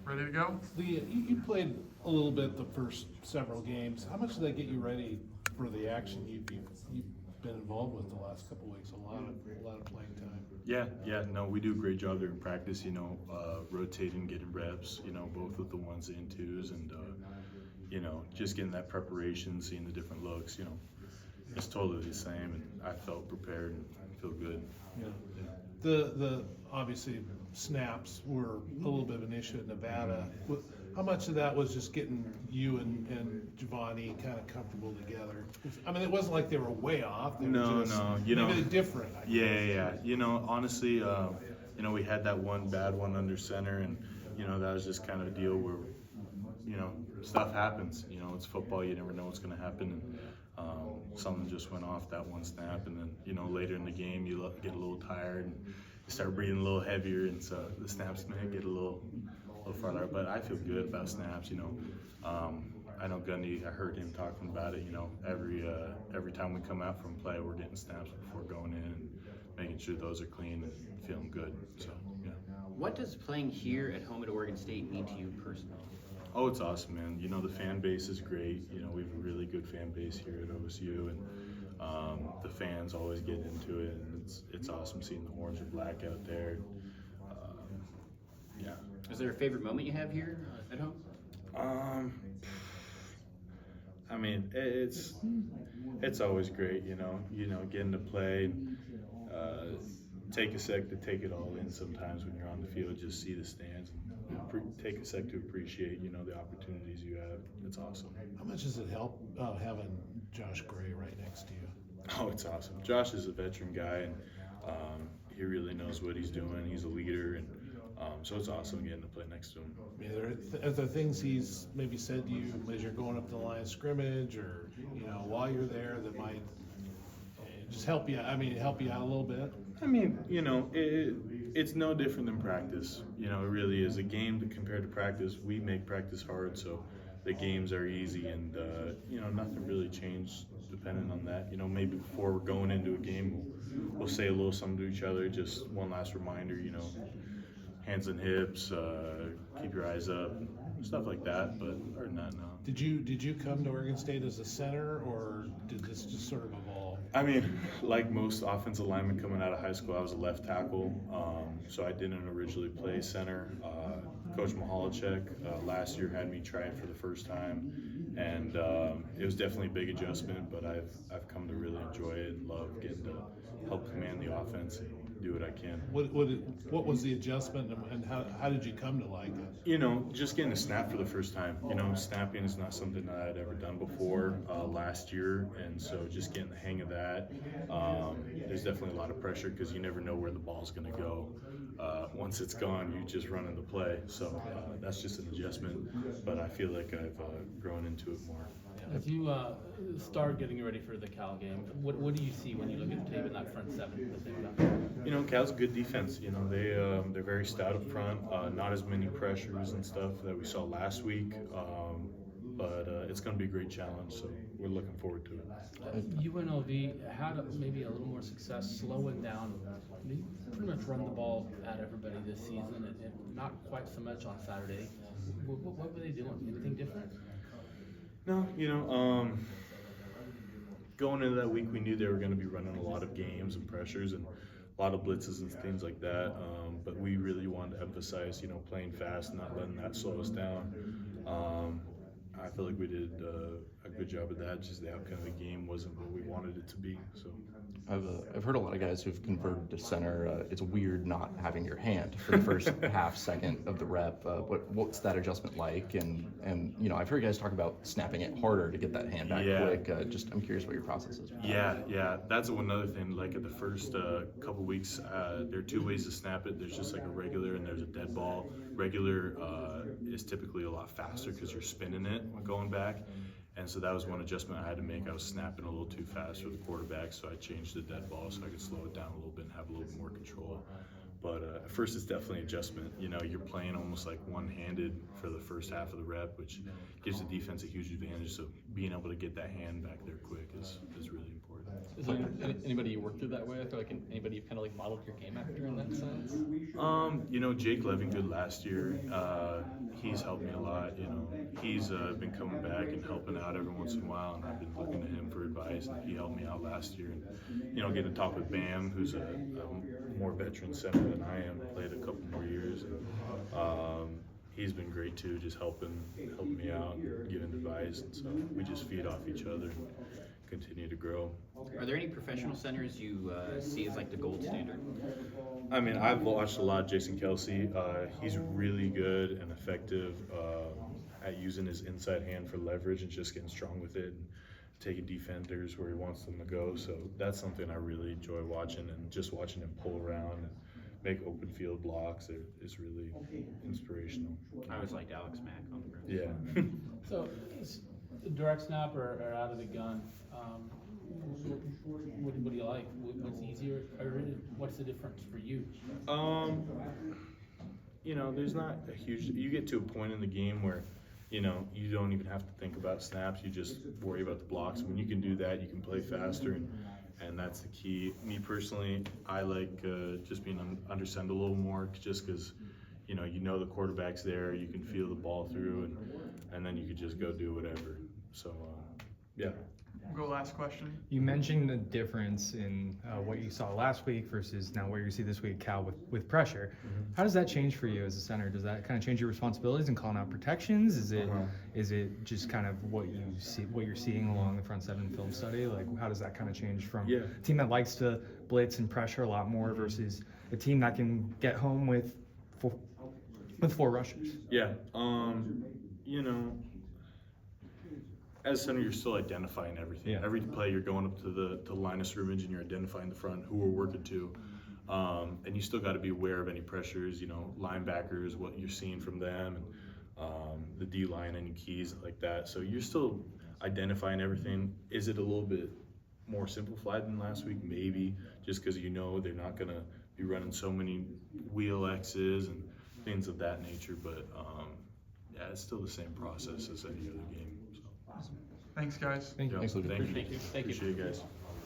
ready to go? Lee, you played a little bit the first several games. How much did that get you ready for the action you've been involved with the last couple of weeks? A lot of playing time. Yeah, no, we do a great job there in practice, rotating, getting reps, both with the ones and twos, and, just getting that preparation, seeing the different looks, it's totally the same, and I felt prepared and feel good. Yeah. The obviously snaps were a little bit of an issue at Nevada. How much of that was just getting you and Giovanni kind of comfortable together? I mean, it wasn't like they were way off. They were just maybe different. Yeah. Honestly, we had that one bad one under center, and that was just kind of a deal where stuff happens. It's football. You never know what's going to happen. And something just went off that one snap, and then later in the game you get a little tired and you start breathing a little heavier, and so the snaps may get a little farther. But I feel good about snaps. I know Gundy. I heard him talking about it. Every time we come out from play, we're getting snaps before going in and making sure those are clean and feeling good. So yeah. What does playing here at home at Oregon State mean to you personally? Oh, it's awesome, man. The fan base is great. We have a really good fan base here at OSU, and the fans always get into it, and it's awesome seeing the orange and black out there. Yeah. Is there a favorite moment you have here at home? I mean, it's always great, getting to play. Take a sec to take it all in sometimes when you're on the field, just see the stands and take a sec to appreciate, the opportunities you have. It's awesome. How much does it help having Josh Gray right next to you? Oh, it's awesome. Josh is a veteran guy, and he really knows what he's doing. He's a leader, and so it's awesome getting to play next to him. Are there things he's maybe said to you as you're going up the line of scrimmage, or while you're there, that might just help you? I mean, help you out a little bit. I mean, it's no different than practice. It really is. A game compared to practice, we make practice hard, so the games are easy, and nothing really changed depending on that. Maybe before we're going into a game, we'll say a little something to each other, just one last reminder. Hands and hips, keep your eyes up, stuff like that. But other than that, no. Did you come to Oregon State as a center, or did this just sort of evolve? I mean, like most offensive linemen coming out of high school, I was a left tackle, so I didn't originally play center. Coach Mahalicek last year had me try it for the first time, and it was definitely a big adjustment, but I've come to really enjoy it and love getting to help command the offense and do what I can. What was the adjustment, and how did you come to like it? Just getting a snap for the first time. Snapping is not something that I'd ever done before last year, and so just getting the hang of that. There's definitely a lot of pressure because you never know where the ball's going to go. Once it's gone, you just run into play. So that's just an adjustment, but I feel like I've grown into it more. As you start getting ready for the Cal game, what do you see when you look at the tape in that front seven that they've got? Cal's a good defense. They're very stout up front. Not as many pressures and stuff that we saw last week, but it's going to be a great challenge. So we're looking forward to it. UNLV had maybe a little more success slowing down. They pretty much run the ball at everybody this season, and not quite so much on Saturday. What were they doing? Anything different? No, going into that week, we knew they were going to be running a lot of games and pressures and a lot of blitzes and things like that. But we really wanted to emphasize, playing fast, not letting that slow us down. I feel like we did a good job of that. Just the outcome of the game wasn't what we wanted it to be. So I've heard a lot of guys who've converted to center. It's weird not having your hand for the first half second of the rep. What's that adjustment like? And I've heard guys talk about snapping it harder to get that hand back quick. I'm curious what your process is. Yeah. That's another thing. Like at the first couple weeks, there are two ways to snap it. There's just like a regular and there's a dead ball. Regular is typically a lot faster because you're spinning it when going back. And so that was one adjustment I had to make. I was snapping a little too fast for the quarterback, so I changed the dead ball so I could slow it down a little bit and have a little bit more control. But at first, it's definitely adjustment. You're playing almost like one-handed for the first half of the rep, which gives the defense a huge advantage. So being able to get that hand back there quick is really important. Is there anybody you worked through that way? I feel like anybody you've kind of like modeled your game after in that sense? You know, Jake Levingood last year, he's helped me a lot. You know, he's been coming back and helping out every once in a while, and I've been looking to him for advice, and he helped me out last year. And, you know, getting to talk with Bam, who's a more veteran center than I am, played a couple more years. And, he's been great too, just helping me out, giving advice, and so we just feed off each other and continue to grow. Are there any professional centers you see as like the gold standard? I mean, I've watched a lot of Jason Kelsey. He's really good and effective at using his inside hand for leverage and just getting strong with it and taking defenders where he wants them to go. So that's something I really enjoy watching, and just watching him pull around and make open field blocks is really inspirational. I always liked Alex Mack on the rim. Yeah. So, direct snap or out of the gun, what do you like? What's easier, or what's the difference for you? You know, there's not a huge. You get to a point in the game where, you know, you don't even have to think about snaps. You just worry about the blocks. When you can do that, you can play faster, and that's the key. Me personally, I like just being under center a little more, just because, you know the quarterback's there. You can feel the ball through, and then you could just go do whatever. So, yeah. We'll go last question. You mentioned the difference in what you saw last week versus now what you see this week, Cal, with pressure. How does that change for you as a center? Does that kind of change your responsibilities in calling out protections? Is it just kind of what you're seeing along the front seven film study? Like, how does that kind of change from a team that likes to blitz and pressure a lot more versus a team that can get home with four rushers? Yeah. You know, as a center, you're still identifying everything. Yeah. Every play, you're going up to the line of scrimmage and you're identifying the front, who we're working to. And you still got to be aware of any pressures, you know, linebackers, what you're seeing from them, and the D-line, any keys like that. So you're still identifying everything. Is it a little bit more simplified than last week? Maybe, just because you know they're not going to be running so many wheel X's and things of that nature. But, yeah, it's still the same process as any other game. So. Thanks, guys. Thanks, Luka. Thank you. Thank you. Appreciate it, guys.